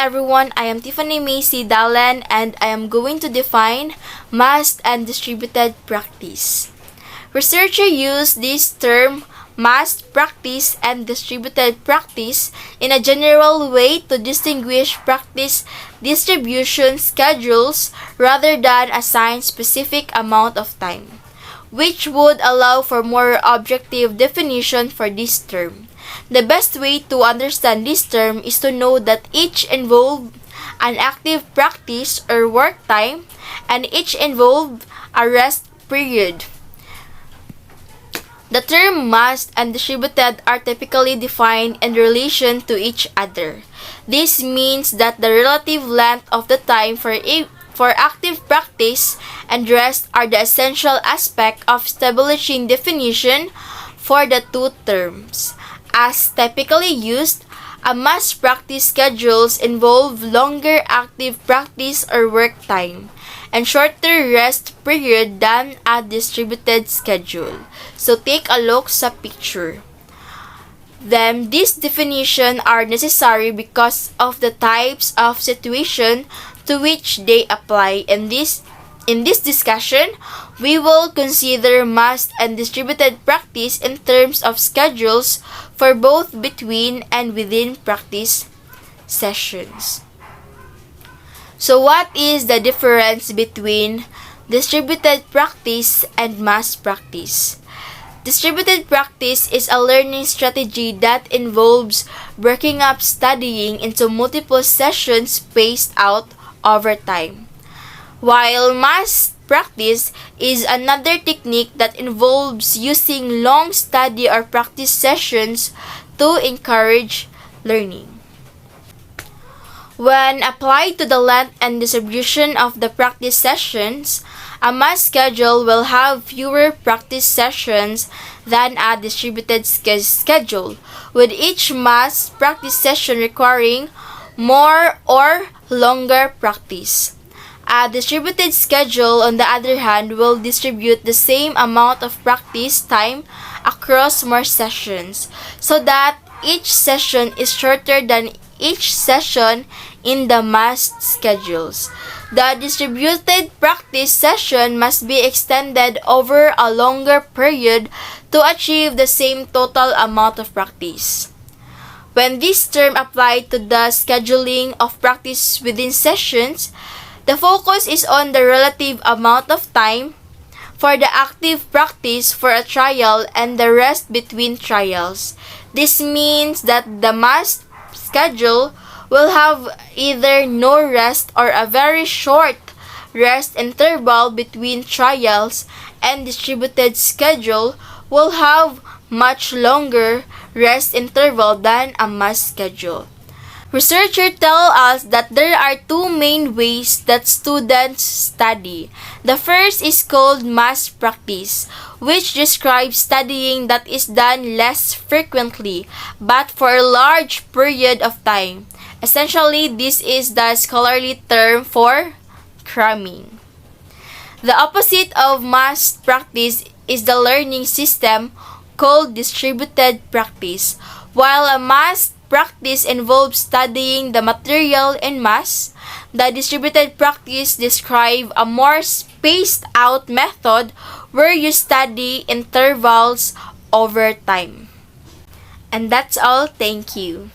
everyone, I am Tiffany Macy Dallin and I am going to define massed and distributed practice. Researchers use this term massed practice and distributed practice in a general way to distinguish practice distribution schedules rather than assign specific amount of time, which would allow for more objective definition for this term. The best way to understand this term is to know that each involve an active practice or work time and each involve a rest period. The term massed and distributed are typically defined in relation to each other. This means that the relative length of the time for active practice and rest are the essential aspect of establishing definition for the two terms. As typically used, a mass practice schedules involve longer active practice or work time and shorter rest period than a distributed schedule. So take a look sa picture. Then these definitions are necessary because of the types of situation to which they apply. In this discussion, we will consider massed and distributed practice in terms of schedules for both between and within practice sessions. So what is the difference between distributed practice and mass practice? Distributed practice is a learning strategy that involves breaking up studying into multiple sessions spaced out over time, while mass practice is another technique that involves using long study or practice sessions to encourage learning. When applied to the length and distribution of the practice sessions, a mass schedule will have fewer practice sessions than a distributed schedule, with each mass practice session requiring more or longer practice. A distributed schedule, on the other hand, will distribute the same amount of practice time across more sessions, so that each session is shorter than each session in the mass schedules. The distributed practice session must be extended over a longer period to achieve the same total amount of practice. When this term applied to the scheduling of practice within sessions, the focus is on the relative amount of time for the active practice for a trial and the rest between trials. This means that the mass schedule will have either no rest or a very short rest interval between trials, and distributed schedule will have much longer rest interval than a mass schedule. Researchers tell us that there are two main ways that students study. The first is called mass practice, which describes studying that is done less frequently but for a large period of time. Essentially, this is the scholarly term for cramming. The opposite of mass practice is the learning system called distributed practice. While a mass practice involves studying the material in mass, the distributed practice describes a more spaced out method where you study intervals over time. And that's all. Thank you.